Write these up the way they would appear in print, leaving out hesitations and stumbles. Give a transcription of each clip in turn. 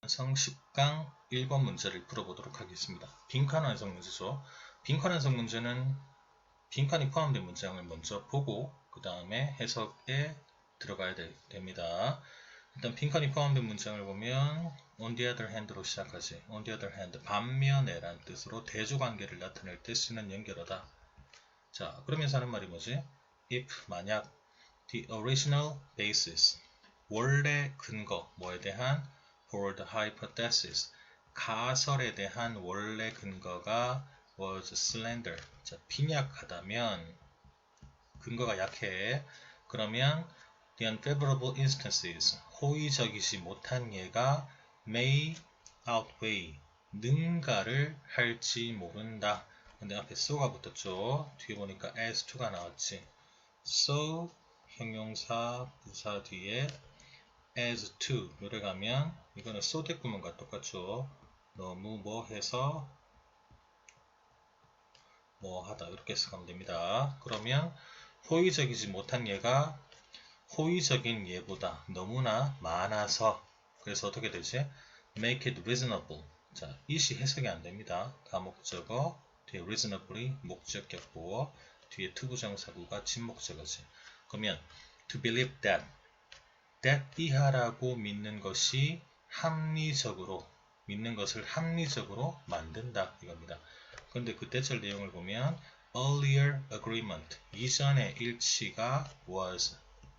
완성 10강 1번 문제를 풀어보도록 하겠습니다. 빈칸 완성 문제죠. 빈칸 완성 문제는 빈칸이 포함된 문장을 먼저 보고 그 다음에 해석에 들어가야 됩니다. 일단 빈칸이 포함된 문장을 보면 on the other hand로 시작하지. on the other hand, 반면에 라는 뜻으로 대조관계를 나타낼 때 쓰는 연결어다. 자, 그러면서 하는 말이 뭐지? if, 만약 the original basis, 원래 근거, 뭐에 대한 for the hypothesis, 가설에 대한 원래 근거가 was slender, 자, 빈약하다면, 근거가 약해. 그러면 the unfavorable instances, 호의적이지 못한 예가 may outweigh, 능가를 할지 모른다. 근데 앞에 so가 붙었죠. 뒤에 보니까 as to가 나왔지. so, 형용사, 부사 뒤에 as to 요래 가면 이거는 so 대구문과 똑같죠. 너무 뭐 해서 뭐 하다 이렇게 해석하면 됩니다. 그러면 호의적이지 못한 예가 호의적인 예보다 너무나 많아서, 그래서 어떻게 되지? make it reasonable. 자, it이 해석이 안 됩니다. 다목적어 뒤에 reasonably 목적격 보어 뒤에 투부정사구가 진목적어지. 그러면 to believe that 이하라고 믿는 것이 합리적으로, 믿는 것을 합리적으로 만든다 이겁니다. 그런데 그 대절 내용을 보면 earlier agreement, 이전의 일치가 was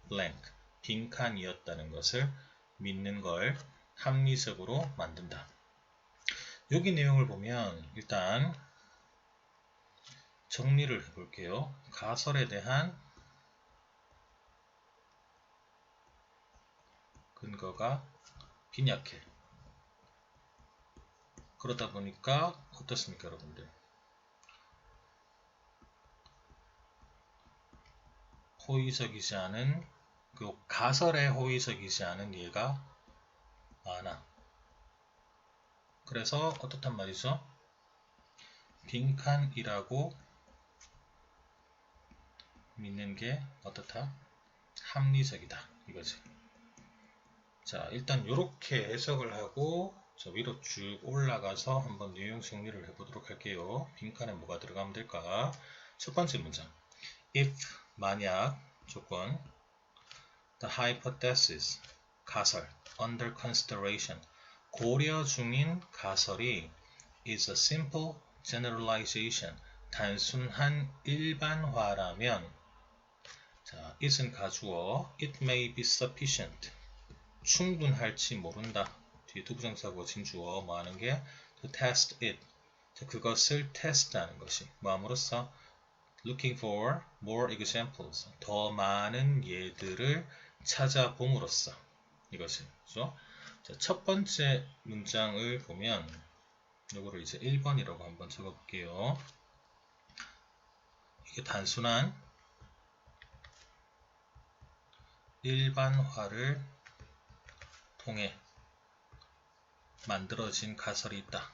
blank, 빈칸이었다는 것을 믿는 걸 합리적으로 만든다. 여기 내용을 보면 일단 정리를 해볼게요. 가설에 대한 근거가 빈약해. 그러다 보니까 어떻습니까, 여러분들? 호의적이지 않은, 그 가설에 호의적이지 않은 예가 많아. 그래서 어떻단 말이죠? 빈칸이라고 믿는 게 어떻다? 합리적이다 이거지. 자, 일단 이렇게 해석을 하고 저 위로 쭉 올라가서 한번 내용 정리를 해보도록 할게요. 빈칸에 뭐가 들어가면 될까? 첫 번째 문장. if, 만약, 조건, the hypothesis, 가설, under consideration, 고려 중인 가설이 is a simple generalization, 단순한 일반화라면, 자, it은 가주어, it may be sufficient, 충분할지 모른다. 뒤에 투부정사고 진주어 뭐 하는 게 to test it, 자, 그것을 테스트하는 것이 뭐함으로써 looking for more examples, 더 많은 예들을 찾아봄으로써 이것이 그죠? 자, 첫 번째 문장을 보면 이거를 이제 1번이라고 한번 적어볼게요. 이게 단순한 일반화를 통해 만들어진 가설이 있다.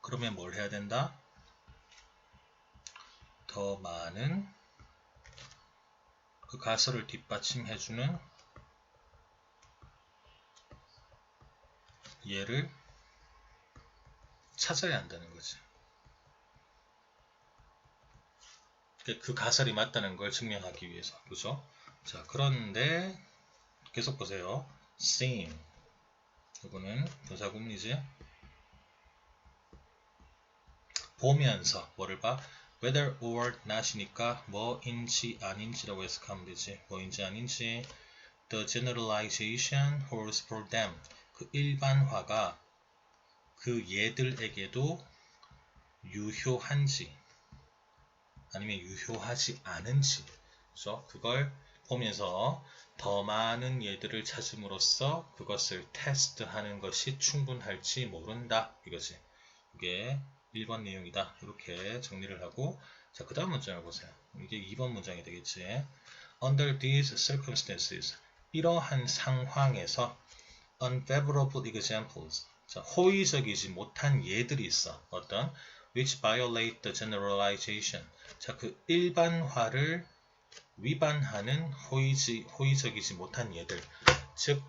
그러면 뭘 해야 된다? 더 많은 그 가설을 뒷받침해주는 예를 찾아야 한다는 거지. 그 가설이 맞다는 걸 증명하기 위해서. 그죠? 자, 그런데 계속 보세요. seem, 이거는 부사구문이지. 보면서 뭐를 봐? whether or not이니까 뭐인지 아닌지라고 해석하면 되지. 뭐인지 아닌지. the generalization holds for them, 그 일반화가 그 얘들에게도 유효한지 아니면 유효하지 않은지, 그렇죠? 그걸 보면서 더 많은 예들을 찾음으로써 그것을 테스트하는 것이 충분할지 모른다 이거지. 이게 1번 내용이다. 이렇게 정리를 하고, 자, 그 다음 문장을 보세요. 이게 2번 문장이 되겠지. Under these circumstances, 이러한 상황에서 unfavorable examples, 자, 호의적이지 못한 예들이 있어. 어떤? which violate the generalization, 자, 그 일반화를 위반하는 호의적이지 못한 예들, 즉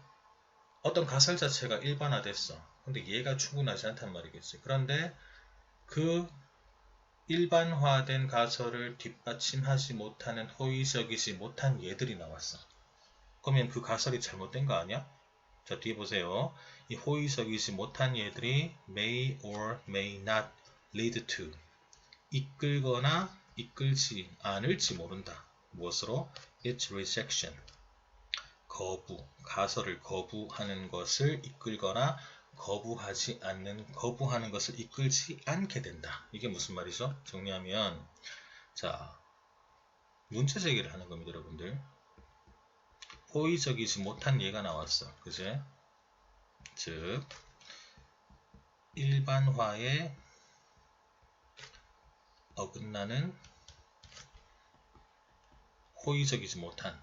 어떤 가설 자체가 일반화됐어. 근데 얘가 충분하지 않단 말이겠지. 그런데 그 일반화된 가설을 뒷받침하지 못하는 호의적이지 못한 얘들이 나왔어. 그러면 그 가설이 잘못된 거 아니야? 자, 뒤에 보세요. 이 호의적이지 못한 얘들이 may or may not lead to 이끌거나 이끌지 않을지 모른다. 무엇으로? its rejection 거부, 가설을 거부하는 것을 이끌거나 거부하는 것을 이끌지 않게 된다. 이게 무슨 말이죠? 정리하면, 자, 문제 제기를 하는 겁니다, 여러분들. 호의적이지 못한 예가 나왔어. 그제? 즉, 일반화에 어긋나는 호의적이지 못한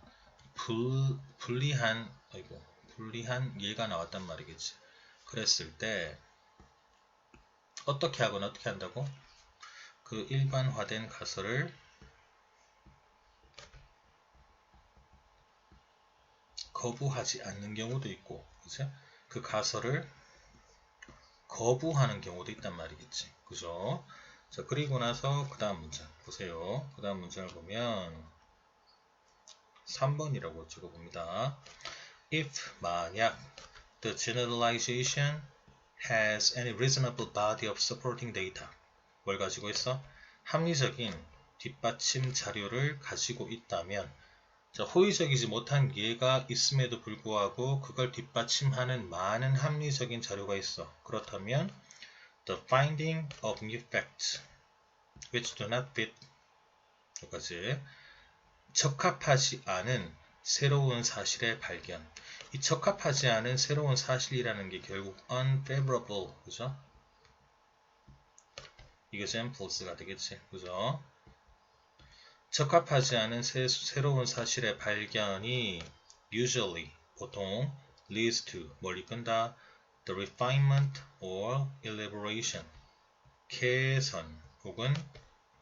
불리한 예가 나왔단 말이겠지. 그랬을 때 어떻게 하거나 어떻게 한다고? 그 일반화된 가설을 거부하지 않는 경우도 있고, 그치? 그 가설을 거부하는 경우도 있단 말이겠지. 그죠? 자, 그리고 나서 그 다음 문장 보세요. 그 다음 문장을 보면 3번이라고 적어봅니다. If 만약 the generalization has any reasonable body of supporting data 뭘 가지고 있어? 합리적인 뒷받침 자료를 가지고 있다면 자, 호의적이지 못한 예가 있음에도 불구하고 그걸 뒷받침하는 많은 합리적인 자료가 있어. 그렇다면 the finding of new facts which do not fit 여기까지 적합하지 않은 새로운 사실의 발견. 이 적합하지 않은 새로운 사실이라는 게 결국 unfavorable, 그죠? examples가 되겠지, 그죠? 적합하지 않은 새로운 사실의 발견이 usually, 보통 leads to, 뭘 이끈다? the refinement or elaboration, 개선 혹은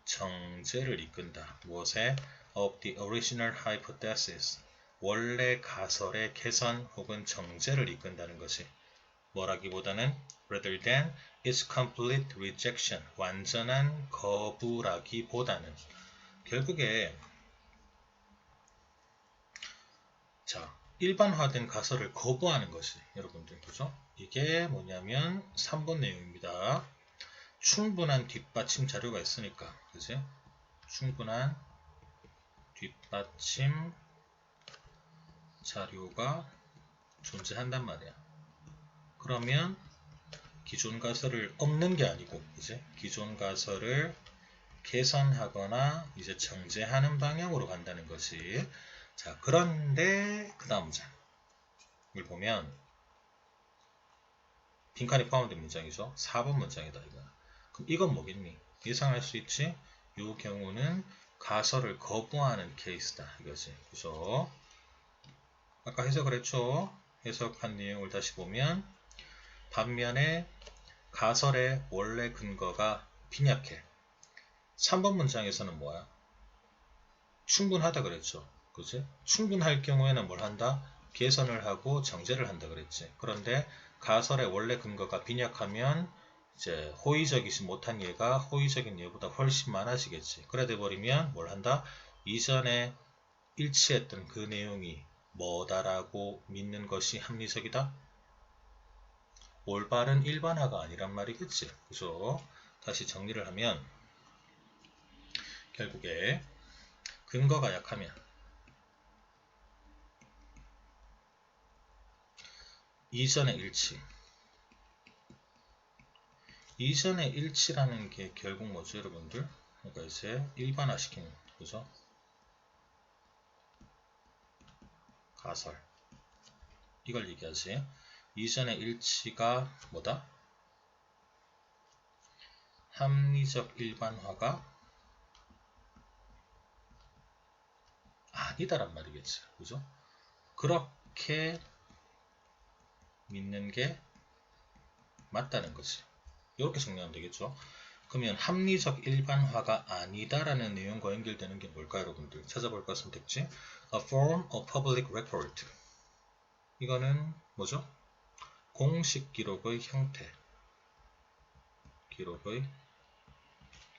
정제를 이끈다. 무엇에? of the original hypothesis, 원래 가설의 개선 혹은 정제를 이끈다는 것이 뭐라기보다는 rather than its complete rejection, 완전한 거부라기보다는 결국에 자 일반화된 가설을 거부하는 것이 여러분들 그죠? 이게 뭐냐면 3번 내용입니다. 충분한 뒷받침 자료가 있으니까 그지? 충분한 뒷받침 자료가 존재한단 말이야. 그러면 기존 가설을 없는 게 아니고 이제 기존 가설을 개선하거나 이제 정제하는 방향으로 간다는 것이 자 그런데 그 다음 문장을 보면 빈칸이 포함된 문장이죠. 4번 문장이다 이거. 그럼 이건 뭐겠니? 예상할 수 있지? 이 경우는 가설을 거부하는 케이스다 이거지. 그죠? 아까 해석을 했죠. 해석한 내용을 다시 보면 반면에 가설의 원래 근거가 빈약해. 3번 문장에서는 뭐야? 충분하다 그랬죠. 그치? 충분할 경우에는 뭘 한다? 개선을 하고 정제를 한다 그랬지. 그런데 가설의 원래 근거가 빈약하면 이제 호의적이지 못한 예가 호의적인 예보다 훨씬 많아지겠지. 그래 돼버리면 뭘 한다? 이전에 일치했던 그 내용이 뭐다라고 믿는 것이 합리적이다? 올바른 일반화가 아니란 말이겠지. 그죠? 다시 정리를 하면 결국에 근거가 약하면 이전의 일치 이전의 일치라는 게 결국 뭐죠 여러분들? 그러니까 이제 일반화시키는 그죠? 가설 이걸 얘기하지. 이전의 일치가 뭐다? 합리적 일반화가 아니다란 말이겠지. 그죠? 그렇게 믿는 게 맞다는 거지. 이렇게 정리하면 되겠죠. 그러면 합리적 일반화가 아니다라는 내용과 연결되는 게 뭘까요, 여러분들? 찾아볼 것은 택지. A form of public record. 이거는 뭐죠? 공식 기록의 형태. 기록의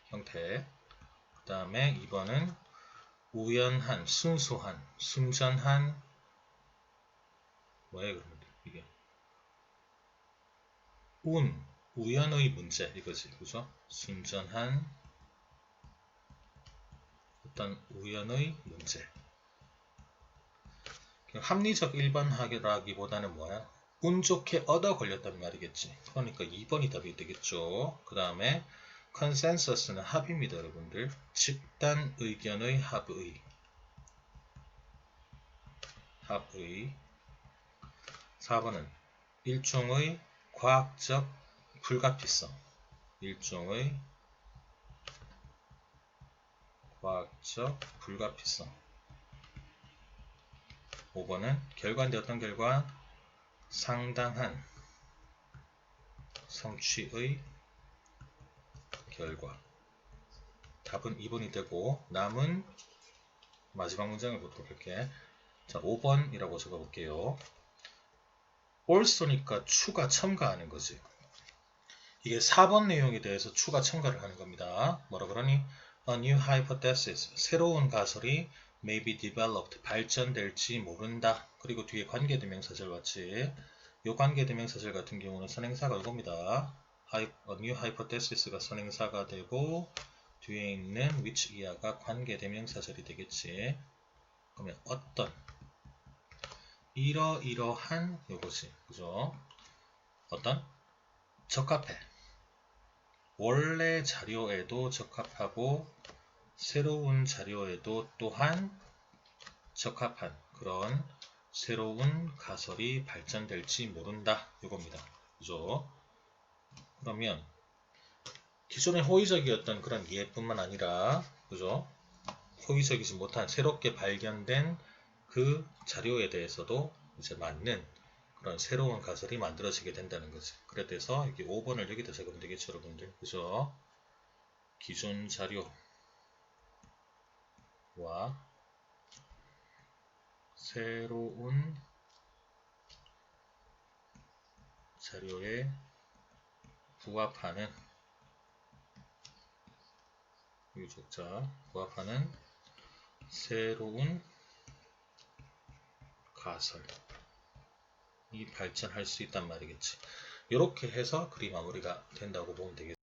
형태. 그 다음에 2번은 우연한, 순수한, 순전한, 뭐예요 그러면 이게? 우연의 문제 이거지. 그죠? 순전한 어떤 우연의 문제. 합리적 일반화라기보다는 뭐야? 운 좋게 얻어 걸렸단 말이겠지. 그러니까 2번이 답이 되겠죠. 그 다음에 컨센서스는 합입니다, 여러분들. 집단 의견의 합의. 4번은 일종의 과학적 불가피성. 일종의 과학적 불가피성. 5번은 결과인데 어떤 결과? 상당한 성취의 결과. 답은 2번이 되고 남은 마지막 문장을 보도록 할게. 자, 5번이라고 적어볼게요. also니까 추가 첨가하는 거지. 이게 4번 내용에 대해서 추가 첨가를 하는 겁니다. 뭐라 그러니? A new hypothesis, 새로운 가설이 may be developed, 발전될지 모른다. 그리고 뒤에 관계대명사절 왔지. 이 관계대명사절 같은 경우는 선행사가 이겁니다. A new hypothesis가 선행사가 되고 뒤에 있는 which 이하가 관계대명사절이 되겠지. 그러면 어떤 이러이러한 요거지. 그죠? 어떤? 적합해. 원래 자료에도 적합하고 새로운 자료에도 또한 적합한 그런 새로운 가설이 발전될지 모른다. 이겁니다. 그죠? 그러면 기존에 호의적이었던 그런 이해뿐만 아니라 그죠? 호의적이지 못한 새롭게 발견된 그 자료에 대해서도 이제 맞는 그런 새로운 가설이 만들어지게 된다는 거지. 그래서 이게 5번을 여기다 적으면 되겠죠, 여러분들. 그죠? 기존 자료와 새로운 자료에 부합하는 유적자 부합하는 새로운 가설이 발전할 수 있단 말이겠지. 이렇게 해서 글이 마무리가 된다고 보면 되겠죠.